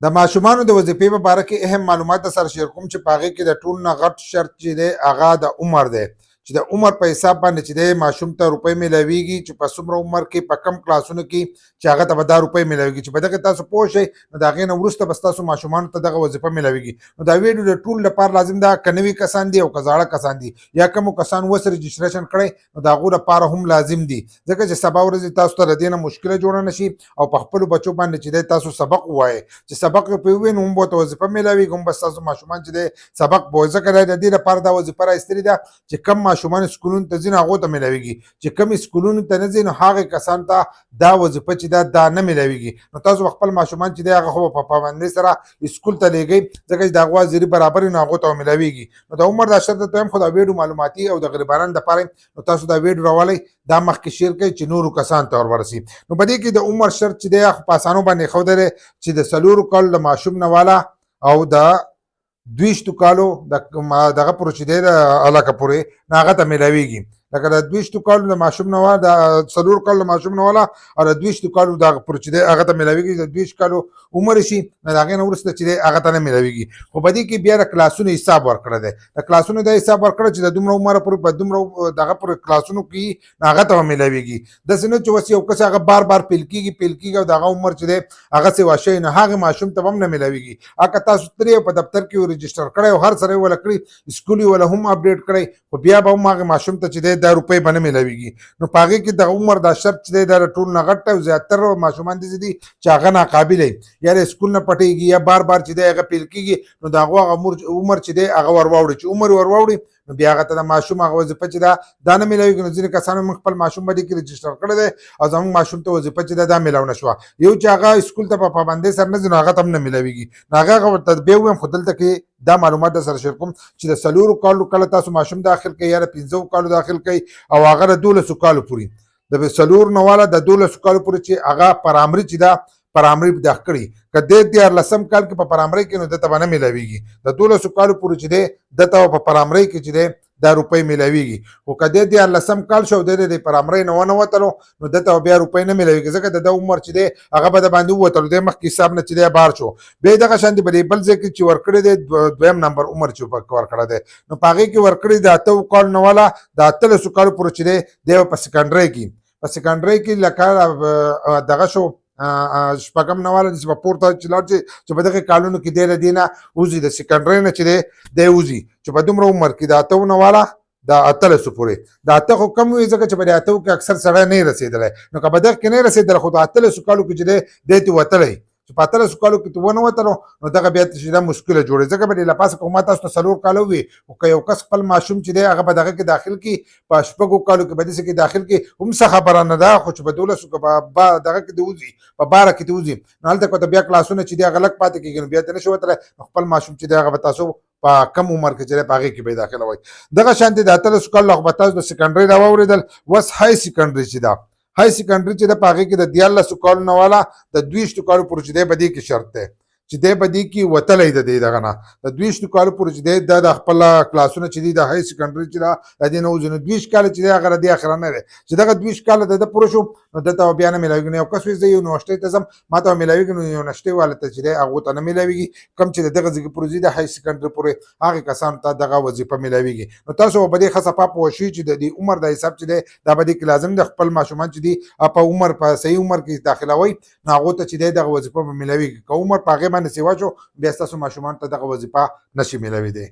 د ماشومانو د وظیفې په باره کې اهم معلومات در سره شیر کوم چې په هغې کې د ټول نه غټ شرط چې دی هغه د عمر دی چې د عمر په حساب باندې چې دی ماشوم ته روپۍ میلاویږي چې په څومره عمر کې په کم کلاسونو کې چې هغه ته به دا روپۍ میلاویږي چې په دغه تاسو پوه شئ نو د هغې نه وروسته به ستاسو ماشومانو ته دغه وظیفه میلاویږي نو دا ویډیو د ټول لپاره لازم ده که نوي کسان دي او که زاړه کسان دي یا کومو کسان اوس رجسټریشن کړی نو د هغو لپاره هم لازم دي ځکه چې سبا ورځې تاسو ته له دې نه مشکله جوړه نه شي او په خپلو بچو باندې چې دی تاسو سبق ووایئ چې سبق یې پرې ووایئ نو هم به ورته وظیفه میلاویږي هم به ستاسو ماشومان چې دی سبق به وایي ځکه د دې لپاره دا وظیفه راایستلې ده چې کم ماشومان سکولونو ته ځي نو هغو ته میلاویږي چې کم سکولونو ته نه ځي نو هغې کسانو ته دا وظیفه چې دا نه میلاویږي نو تاسو خپل ماشومان چې دی هغه خو په پابندۍ سره سکول ته لیږئ ځکه چې د هغو حاضري برابر نو هغو ته میلاویږي نو د عمر دا شرط ته هم خو دا ویډیو معلوماتي او د غریبانو دپاره نو تاسو دا ویډیو راولئ دا مخکې شیر کوئ چې نورو کسانو ته ورورسي نو په دې کې د عمر شرط چې دی په اسانو باندې ښودلی چې د څلورو کالو د ماشوم نه والا او د 20 کالو دغه پورې چې دی د علاقه پورې نو هغه ته میلاویږي لکه د 20 کالو د ماشوم نه والا د 4 کالو د ماشوم نه والا او د 20 کالو دغه پورې چې دی هغه ته میلاویږي د 20 کالو عمر شي نو د هغې نه وروسته چې دی هغه ته نه میلاویږي خو په دې کې بیا د کلاسونو حساب ورکړی دی د کلاسونو دا حساب ورکړی چې د دومره عمره پورې په دومره دغه پورې کلاسونو کې نو هغه ته به میلاویږي داسې نه چې اوس یو کس هغه بار بار پیل کېږي او د هغه عمر چې دی هغه سې واشه نو هغې ماشوم ته به هم نه میلاویږي هغه تاسو ترې په دفتر کې رجسټر کړی او هر سره یې وله کړي سکول یې وله هم اپډیټ کړی خو بیا به هم هغې ماشوم ته چې دی دا روپۍ به نه میلاویږي نو په هغې کې د عمر دا شرط چې دی دا د ټول نه غټ دی او زیاتره ماشومان داسې دي چې هغه ناقابله وي یا د سکول نه پټېږي یا بار بار چې دی هغه پیل کېږي نو د هغو هغه عمر چې دی هغه ور واوړي چې عمر ور واوړي نو بیا هغه ته د ماشوم هغه وظیفه چې دا نه میلاویږي نو ځینې کسانو موږ خپل ماشوم باندې کې رجسټر کړی دی او زموږ ماشوم ته وظیفه چې دا میلاو نه شوه یو چې هغه سکول ته په پابندۍ سره نه ځي نو هغه ته هم نه میلاویږي نو هغه ورته بیا ووایم خو دلته کې دا معلومات در سره شیر کوم چې د 4 کالو کله تاسو ماشوم داخل کړئ یا د 15 کالو داخل کړئ او هغه د 12 کالو پورې د 4 نه والا د 12 کالو پورې چې هغه پرامري چې دا پرامري داخل کړي که د 14 کال کې په پرامري کې نو دته به نه میلاویږي د 12 کالو پورې چې دی دته په پرامري کې چې دی دا روپۍ میلاویږي خو که د 14 کال شو د پرامري نه ونه وتلو نو دته بیا روپۍ نه میلاویږي ځکه د عمر چې دی هغه به د باندې ووتلو دی مخکې حساب نه چې دی بار شو بیا دغه شان دی به بل ځای کې چې ورکړی دی دویم نمبر عمر چې ورکړی دی نو په هغې کې ورکړی د 8 کال نه والا د 18 کالو پورې چې دی په سیکنډرۍ کې لکه دغه شو شپږم نه والا چې په پورته چې لاړ چې په دغه کالونو کې دی له دې نه وځي د سیکنډرۍ نه چې دی وځي چې په دومره عمر کې د 8 نه والا د 18 پورې د 8 خو کم وي ځکه چې په د 8 کې اکثر سړی نه رسېدلی نو که په دغه کې نه رسېدلی خو د 18 کالو کې چې دی ته وتلی چې په 18 کالو کې ته ونه وتلو نو دغه بیا چې دا مشکله جوړوي ځکه به له پاسه که ما تاسو ته 4 کاله وي خو که یو کس خپل ماشوم چې دی هغه په دغه کې داخل کړي په 6 کالو کې به داسې کې داخل کړي هم څه خبره نه ده خو چې په 12 په دغه کې د وځي په 12 کې د وځي نو هلته که بیا کلاسونه چې دی هغه لږ پاتې کېږي نو بیا ته نه شي وتلی خپل ماشوم چې دی هغه به تاسو په کم عمر کې چې دی په هغې کې به یې داخله وایي دغه شانتې د 18 کال خو به تاسو د سیکنډرۍ را واورېدل اوس های سیکنډرۍ چې ده های سیکنډرۍ چې ده په هغې کې د 14 کالو نه والا د 20 کالو پورې چې دی په دې کې شرط دی چې دی په دې کې وتلی د دې دغه نه د 20 کالو پورې چې دی دا د خپل کلاسونه چې دي د های سیکنډرۍ چې ده د دې نه وځي نو 20 کاله چې دی هغه د دې اخرنی دی چې دغه 20 کاله د ده پوره شو نو دته بیا نه میلاویږي نو یو کس وایي زه یونیورسټۍ ته ځم ما ته به میلاویږي نو یونیورسټۍ والا ته چې دی هغو ته نه میلاویږي کوم چې د دغه ځای پورې ځي د های سیکنډرۍ پورې هغې کسانو ته دغه وظیفه میلاویږي نو تاسو به په دې ښه صفا پوه شئ چې د دې عمر د حساب چې دی دا به دې کې لازم دی خپل ماشومان چې دي په عمر په صحیح عمر کې داخلوئ نو هغو ته چې دی دغه وظیفه به میلاویږي که عمر په هغې باندې سیوا شو بیا ستاسو ماشومان ته دغه وظیفه نشي میلاویدی